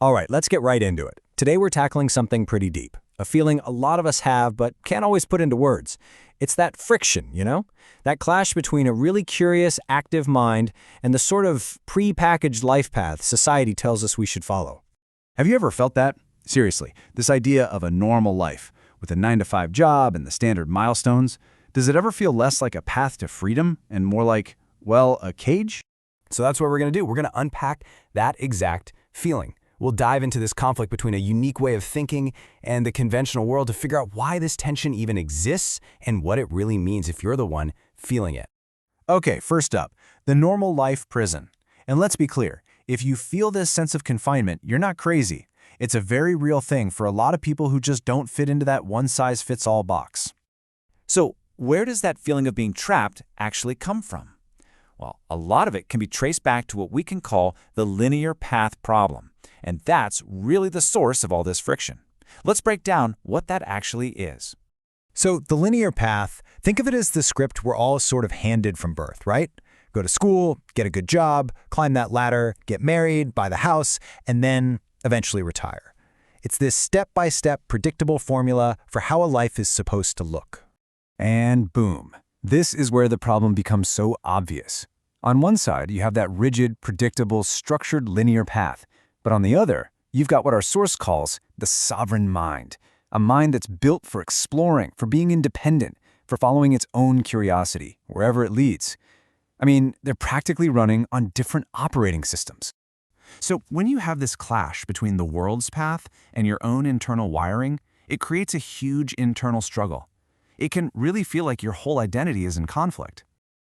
All right, let's get right into it. Today we're tackling something pretty deep, a feeling a lot of us have but can't always put into words. It's that friction, That clash between a really curious, active mind and the sort of pre-packaged life path society tells us we should follow. Have you ever felt that? Seriously, this idea of a normal life, with a 9-to-5 job and the standard milestones, does it ever feel less like a path to freedom and more like, well, a cage? So that's what we're going to do. We're going to unpack that exact feeling. We'll dive into this conflict between a unique way of thinking and the conventional world to figure out why this tension even exists and what it really means if you're the one feeling it. Okay, first up, the normal life prison. And let's be clear, if you feel this sense of confinement, you're not crazy. It's a very real thing for a lot of people who just don't fit into that one-size-fits-all box. So, where does that feeling of being trapped actually come from? Well, a lot of it can be traced back to what we can call the linear path problem. And that's really the source of all this friction. Let's break down what that actually is. So the linear path, think of it as the script we're all sort of handed from birth, right? Go to school, get a good job, climb that ladder, get married, buy the house, and then eventually retire. It's this step-by-step predictable formula for how a life is supposed to look. And boom. This is where the problem becomes so obvious. On one side, you have that rigid, predictable, structured linear path. But on the other, you've got what our source calls the sovereign mind, a mind that's built for exploring, for being independent, for following its own curiosity, wherever it leads. I mean, they're practically running on different operating systems. So when you have this clash between the world's path and your own internal wiring, it creates a huge internal struggle. It can really feel like your whole identity is in conflict.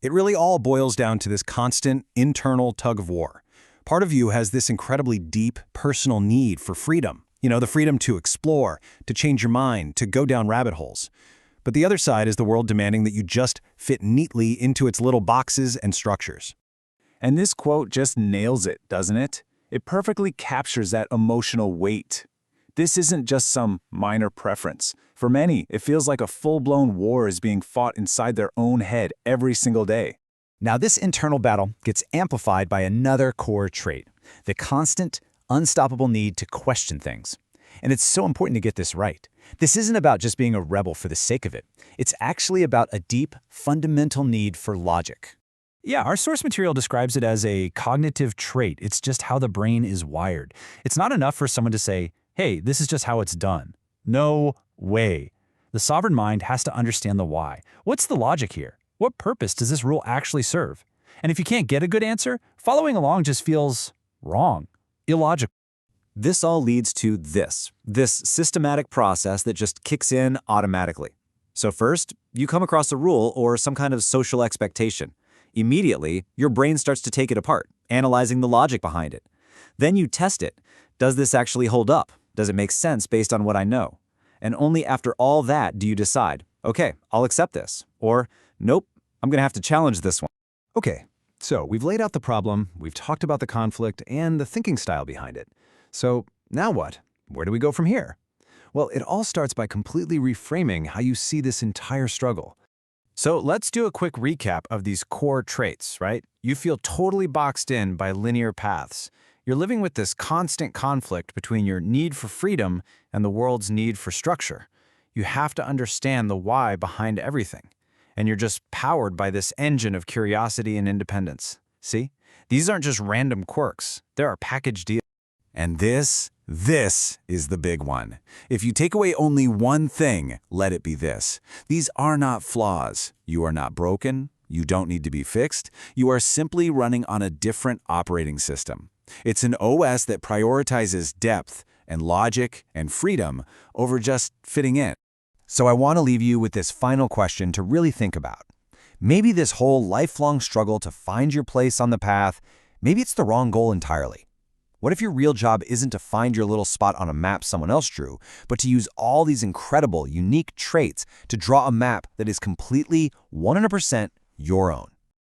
It really all boils down to this constant internal tug of war. Part of you has this incredibly deep personal need for freedom. The freedom to explore, to change your mind, to go down rabbit holes. But the other side is the world demanding that you just fit neatly into its little boxes and structures. And this quote just nails it, doesn't it? It perfectly captures that emotional weight. This isn't just some minor preference. For many, it feels like a full-blown war is being fought inside their own head every single day. Now, this internal battle gets amplified by another core trait, the constant, unstoppable need to question things. And it's so important to get this right. This isn't about just being a rebel for the sake of it. It's actually about a deep, fundamental need for logic. Yeah, our source material describes it as a cognitive trait. It's just how the brain is wired. It's not enough for someone to say, hey, this is just how it's done. No way. The sovereign mind has to understand the why. What's the logic here? What purpose does this rule actually serve? And if you can't get a good answer, following along just feels wrong, illogical. This all leads to this systematic process that just kicks in automatically. So first, you come across a rule or some kind of social expectation. Immediately, your brain starts to take it apart, analyzing the logic behind it. Then you test it. Does this actually hold up? Does it make sense based on what I know? And only after all that do you decide, okay, I'll accept this. Or, nope, I'm going to have to challenge this one. Okay, so we've laid out the problem, we've talked about the conflict and the thinking style behind it. So now what? Where do we go from here? Well, it all starts by completely reframing how you see this entire struggle. So let's do a quick recap of these core traits, right? You feel totally boxed in by linear paths. You're living with this constant conflict between your need for freedom and the world's need for structure. You have to understand the why behind everything. And you're just powered by this engine of curiosity and independence. See? These aren't just random quirks. They're a package deal. And this is the big one. If you take away only one thing, let it be this. These are not flaws. You are not broken. You don't need to be fixed. You are simply running on a different operating system. It's an OS that prioritizes depth and logic and freedom over just fitting in. So I want to leave you with this final question to really think about. Maybe this whole lifelong struggle to find your place on the path, maybe it's the wrong goal entirely. What if your real job isn't to find your little spot on a map someone else drew, but to use all these incredible, unique traits to draw a map that is completely 100% your own?